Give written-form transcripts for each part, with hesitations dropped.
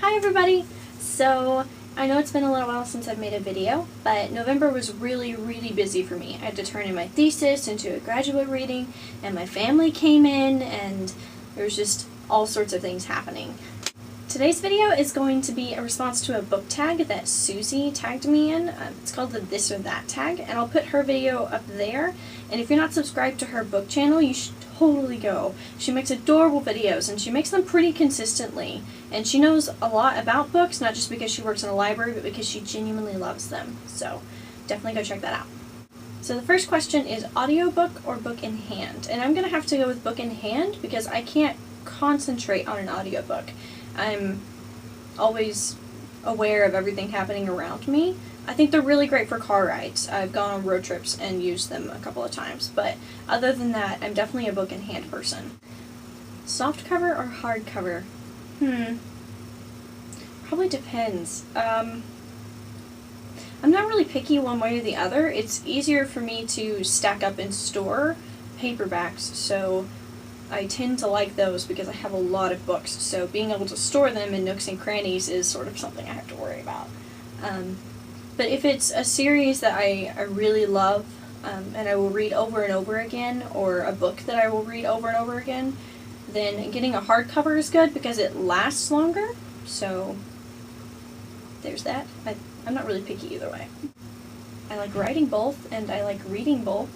Hi everybody! So, I know it's been a little while since I've made a video, but November was really busy for me. I had to turn in my thesis into a graduate reading, and my family came in, and there was just all sorts of things happening. Today's video is going to be a response to a book tag that Susie tagged me in. It's called the This or That tag, and I'll put her video up there. And if you're not subscribed to her book channel, you should totally go. She makes adorable videos, and she makes them pretty consistently. And she knows a lot about books, not just because she works in a library, but because she genuinely loves them. So definitely go check that out. So the first question is audiobook or book in hand? And I'm going to have to go with book in hand because I can't concentrate on an audiobook. I'm always aware of everything happening around me. I think they're really great for car rides. I've gone on road trips and used them a couple of times, but other than that, I'm definitely a book in hand person. Softcover or hardcover? Probably depends. I'm not really picky one way or the other. It's easier for me to stack up and store paperbacks, so I tend to like those because I have a lot of books, so being able to store them in nooks and crannies is sort of something I have to worry about. But if it's a series that I really love, and I will read over and over again, or a book that I will read over and over again, then getting a hardcover is good because it lasts longer, so there's that. I'm not really picky either way. I like writing both, and I like reading both.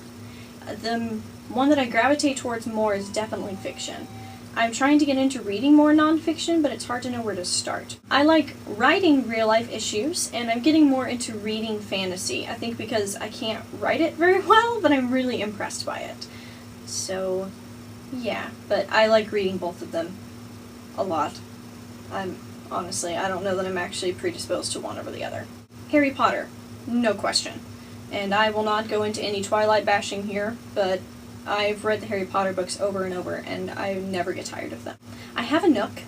The one that I gravitate towards more is definitely fiction. I'm trying to get into reading more nonfiction, but it's hard to know where to start. I like writing real-life issues, and I'm getting more into reading fantasy. I think because I can't write it very well, but I'm really impressed by it. So, yeah, but I like reading both of them a lot. Honestly, I don't know that I'm actually predisposed to one over the other. Harry Potter, no question. And I will not go into any Twilight bashing here, but I've read the Harry Potter books over and over, and I never get tired of them. I have a Nook,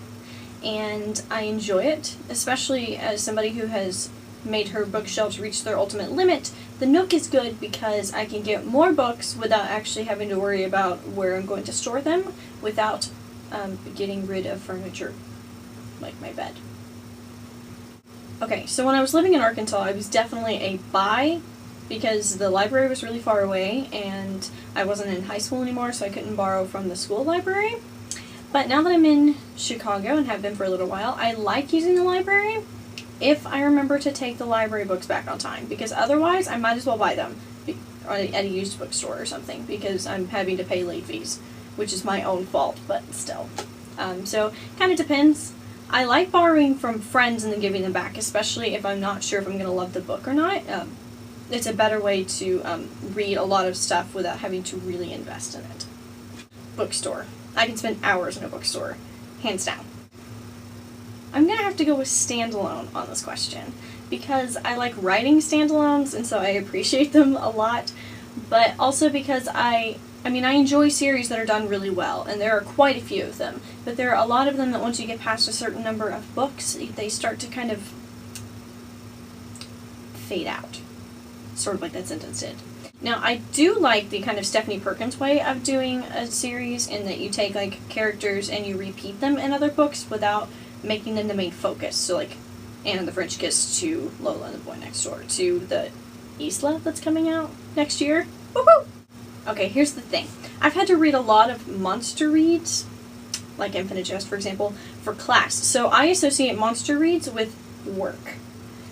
and I enjoy it, especially as somebody who has made her bookshelves reach their ultimate limit. The Nook is good because I can get more books without actually having to worry about where I'm going to store them, without getting rid of furniture, like my bed. Okay, so when I was living in Arkansas, I was definitely a buy, because the library was really far away and I wasn't in high school anymore, so I couldn't borrow from the school library. But now that I'm in Chicago and have been for a little while, I like using the library if I remember to take the library books back on time, because otherwise I might as well buy them at a used bookstore or something, because I'm having to pay late fees, which is my own fault, but still. So, kind of depends. I like borrowing from friends and then giving them back, especially if I'm not sure if I'm going to love the book or not. It's a better way to read a lot of stuff without having to really invest in it. Bookstore. I can spend hours in a bookstore, hands down. I'm going to have to go with standalone on this question, because I like writing standalones, and so I appreciate them a lot, but also because I enjoy series that are done really well, and there are quite a few of them, but there are a lot of them that once you get past a certain number of books, they start to kind of fade out. Sort of like that sentence did. Now, I do like the kind of Stephanie Perkins way of doing a series, in that you take, like, characters and you repeat them in other books without making them the main focus. So, like, Anne and the French Kiss to Lola and the Boy Next Door to the Isla that's coming out next year. Woohoo! Okay, here's the thing. I've had to read a lot of monster reads, like Infinite Jest, for example, for class. So I associate monster reads with work.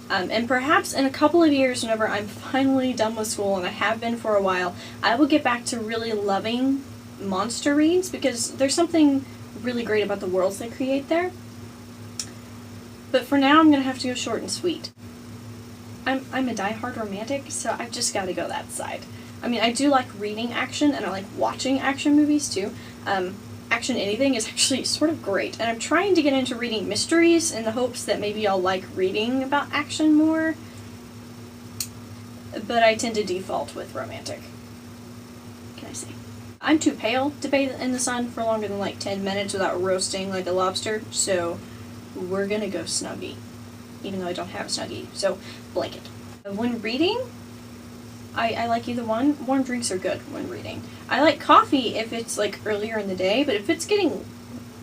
And perhaps in a couple of years, whenever I'm finally done with school, and I have been for a while, I will get back to really loving monster reads, because there's something really great about the worlds they create there. But for now, I'm going to have to go short and sweet. I'm a diehard romantic, so I've just got to go that side. I mean, I do like reading action, and I like watching action movies too. Action anything is actually sort of great, and I'm trying to get into reading mysteries in the hopes that maybe I'll like reading about action more, but I tend to default with romantic. What can I say? I'm too pale to bathe in the sun for longer than like 10 minutes without roasting like a lobster, so we're gonna go snuggie, even though I don't have a snuggie, so blanket. When reading, I like either one. Warm drinks are good when reading. I like coffee if it's like earlier in the day, but if it's getting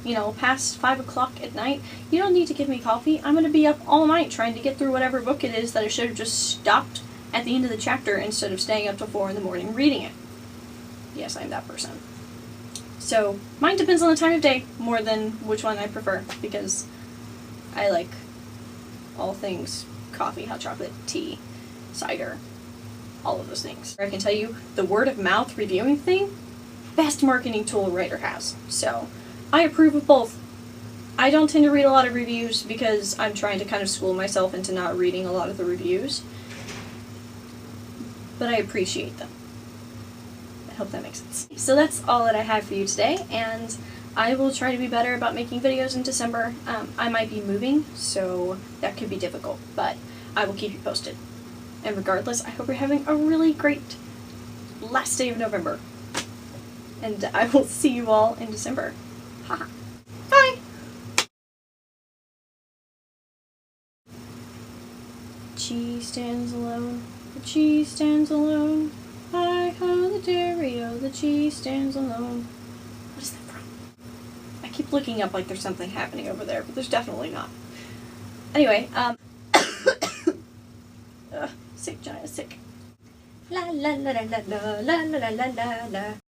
you know, past 5 o'clock at night, you don't need to give me coffee. I'm going to be up all night trying to get through whatever book it is that I should have just stopped at the end of the chapter instead of staying up till 4 in the morning reading it. Yes, I'm that person. So, mine depends on the time of day more than which one I prefer, because I like all things coffee, hot chocolate, tea, cider, all of those things. I can tell you, the word of mouth reviewing thing, best marketing tool a writer has. So, I approve of both. I don't tend to read a lot of reviews because I'm trying to kind of school myself into not reading a lot of the reviews. But I appreciate them. I hope that makes sense. So that's all that I have for you today, and I will try to be better about making videos in December. I might be moving, so that could be difficult, but I will keep you posted. And regardless, I hope you're having a really great last day of November. And I will see you all in December. Haha. Bye! Cheese stands alone, the cheese stands alone. Hi-ho, the Dorito, the cheese stands alone. What is that from? I keep looking up like there's something happening over there, but there's definitely not. Anyway, sick, Jenna, sick. La la la la la la la la la la la.